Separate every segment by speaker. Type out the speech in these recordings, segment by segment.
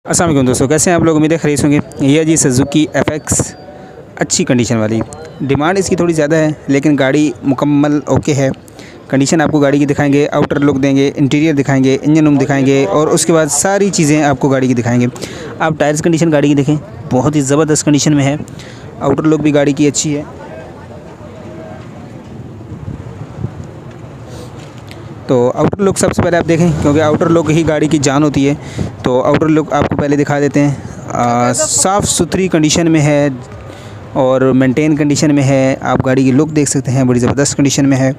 Speaker 1: अस्सलाम वालेकुम दोस्तों, कैसे हैं आप लोग। उम्मीद है खरीद होंगे। ये जी सुजुकी FX अच्छी कंडीशन वाली। डिमांड इसकी थोड़ी ज़्यादा है लेकिन गाड़ी मुकम्मल ओके है। कंडीशन आपको गाड़ी की दिखाएंगे, आउटर लुक देंगे, इंटीरियर दिखाएंगे, इंजन रूम दिखाएंगे और उसके बाद सारी चीज़ें आपको गाड़ी की दिखाएंगे। आप टायर्स कंडीशन गाड़ी की देखें, बहुत ही ज़बरदस्त कंडीशन में है। आउटर लुक भी गाड़ी की अच्छी है। तो आउटर लुक सबसे पहले आप देखें, क्योंकि आउटर लुक ही गाड़ी की जान होती है। तो आउटर लुक आपको पहले दिखा देते हैं। साफ़ सुथरी कंडीशन में है और मेंटेन कंडीशन में है। आप गाड़ी की लुक देख सकते हैं, बड़ी ज़बरदस्त कंडीशन में है।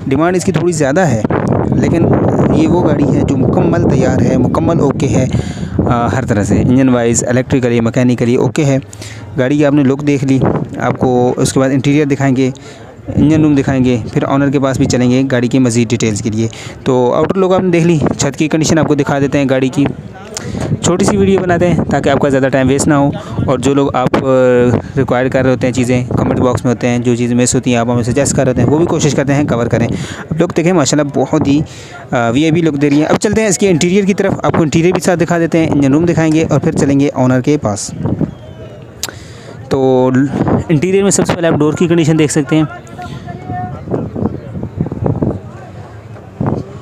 Speaker 1: डिमांड इसकी थोड़ी ज़्यादा है लेकिन ये वो गाड़ी है जो मुकम्मल तैयार है, मुकम्मल ओके है। हर तरह से engine wise, electrically, mechanically okay है। गाड़ी की आपने लुक देख ली, आपको उसके बाद इंटीरियर दिखाएंगे, इंजन रूम दिखाएंगे, फिर ऑनर के पास भी चलेंगे गाड़ी की मज़ीद डिटेल्स के लिए। तो आउटर लुक आपने देख ली, छत की कंडीशन आपको दिखा देते हैं गाड़ी की। छोटी सी वीडियो बनाते हैं ताकि आपका ज़्यादा टाइम वेस्ट ना हो। और जो लोग आप रिक्वायर कर रहे होते हैं चीज़ें, कमेंट बॉक्स में होते हैं, जो चीज़ें मिस होती हैं आप हमें सजेस्ट कर रहे होते हैं, वो भी कोशिश करते हैं कवर करें। अब लोग देखें माशाल्लाह बहुत ही VIP लुक दे रही है। अब चलते हैं इसके इंटीरियर की तरफ, आपको इंटीरियर भी साथ दिखा देते हैं, इंजन रूम दिखाएँगे और फिर चलेंगे ऑनर के पास। तो इंटीरियर में सबसे पहले आप डोर की कंडीशन देख सकते हैं।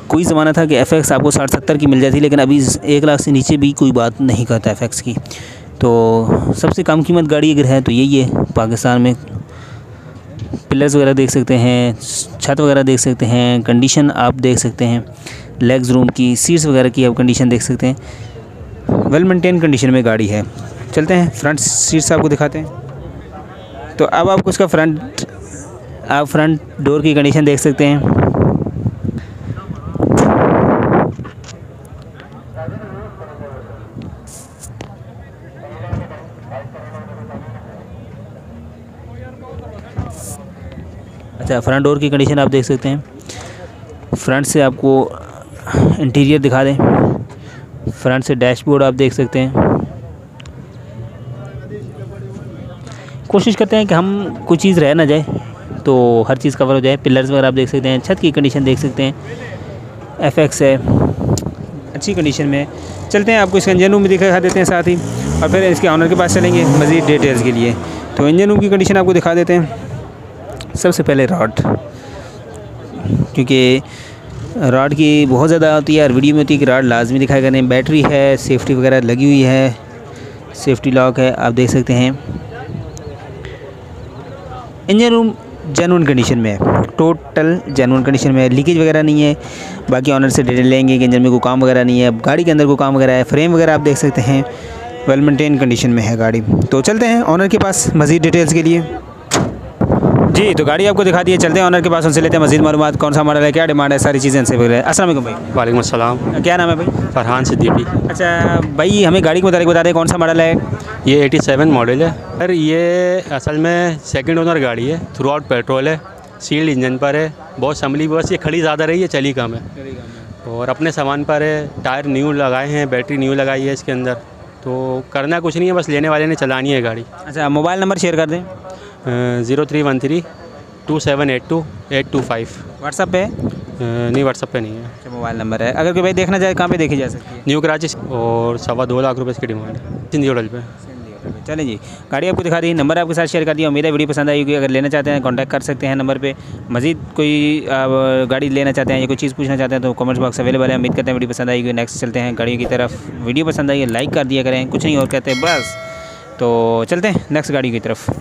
Speaker 1: कोई ज़माना था कि FX आपको 60-70 की मिल जाती, लेकिन अभी 1 लाख से नीचे भी कोई बात नहीं करता FX की। तो सबसे कम कीमत गाड़ी अगर है तो यही है पाकिस्तान में। पिलर्स वगैरह देख सकते हैं, छत वगैरह देख सकते हैं, कंडीशन आप देख सकते हैं, लेग्स रूम की, सीट्स वगैरह की आप कंडीशन देख सकते हैं। वेल मेंटेन कंडीशन में गाड़ी है। चलते हैं फ्रंट सीट्स आपको दिखाते हैं। तो अब आपको उसका फ्रंट डोर की कंडीशन देख सकते हैं। अच्छा, फ्रंट डोर की कंडीशन आप देख सकते हैं। फ्रंट से आपको इंटीरियर दिखा दें, फ्रंट से डैशबोर्ड आप देख सकते हैं। कोशिश करते हैं कि हम कोई चीज़ रह ना जाए, तो हर चीज़ कवर हो जाए। पिलर्स वगैरह आप देख सकते हैं, छत की कंडीशन देख सकते हैं। FX है, अच्छी कंडीशन में। चलते हैं आपको इसका इंजन रूम भी दिखा देते हैं साथ ही, और फिर इसके ऑनर के पास चलेंगे मज़ीद डिटेल्स के लिए। तो इंजन रूम की कंडीशन आपको दिखा देते हैं। सबसे पहले रॉड, क्योंकि रॉड की बहुत ज़्यादा होती है और वीडियो में होती है कि रॉड लाजमी दिखाया करें। बैटरी है, सेफ्टी वगैरह लगी हुई है, सेफ्टी लॉक है, आप देख सकते हैं। इंजन रूम जेन्युइन कंडीशन में है, टोटल जेन्युइन कंडीशन में है, लीकेज वगैरह नहीं है। बाकी ऑनर से डिटेल लेंगे कि इंजन में कोई काम वगैरह नहीं है, गाड़ी के अंदर कोई काम वगैरह है। फ्रेम वगैरह आप देख सकते हैं, वेल मेंटेन कंडीशन में है गाड़ी। तो चलते हैं ऑनर के पास मज़ीद डिटेल्स के लिए। जी, तो गाड़ी आपको दिखा दी है, चलते हैं ऑनर के पास, उनसे लेते हैं मज़ीद मालूमात, कौन सा मॉडल है, क्या डिमांड है, सारी चीज़ें इनसे वगैरह। अस्सलाम वालेकुम भाई।
Speaker 2: वालेकुम अस्सलाम।
Speaker 1: क्या नाम है भाई?
Speaker 2: फरहान सिद्दीकी।
Speaker 1: अच्छा भाई, हमें गाड़ी के मुताबिक बता दें कौन सा मॉडल है।
Speaker 2: ये 87 मॉडल है सर। ये असल में सेकंड ओनर गाड़ी है, थ्रू आउट पेट्रोल है, सील्ड इंजन पर है, बहुत संभली। बस ये खड़ी ज़्यादा रही है, चली कम है और अपने सामान पर है। टायर न्यू लगाए हैं, बैटरी न्यू लगाई है इसके अंदर। तो करना कुछ नहीं है, बस लेने वाले ने चलानी है गाड़ी।
Speaker 1: अच्छा, मोबाइल नंबर शेयर कर दें।
Speaker 2: 0313 2782 825।
Speaker 1: व्हाट्सअप पे
Speaker 2: नहीं, व्हाट्सअप पे नहीं है।
Speaker 1: अच्छा, मोबाइल नंबर है। अगर कोई भाई देखना चाहे कहाँ पे देखी जा सकती है?
Speaker 2: न्यू कराची और 2.25 लाख रुपये इसकी डिमांड है, सिंधी होटल पे।
Speaker 1: चलें जी, गाड़ी आपको दिखा दी, नंबर आपके साथ शेयर कर दिया। उम्मीद है वीडियो पसंद आई होगी। अगर लेना चाहते हैं कांटेक्ट कर सकते हैं नंबर पे। मज़ीद कोई गाड़ी लेना चाहते हैं या कोई चीज़ पूछना चाहते हैं तो कमेंट बॉक्स अवेलेबल है। उम्मीद करते हैं वीडियो पसंद आएगी। नेक्स्ट चलते हैं गाड़ियों की तरफ। वीडियो पसंद आई है लाइक कर दिया करें, कुछ नहीं और कहते हैं बस। तो चलते हैं नेक्स्ट गाड़ी की तरफ।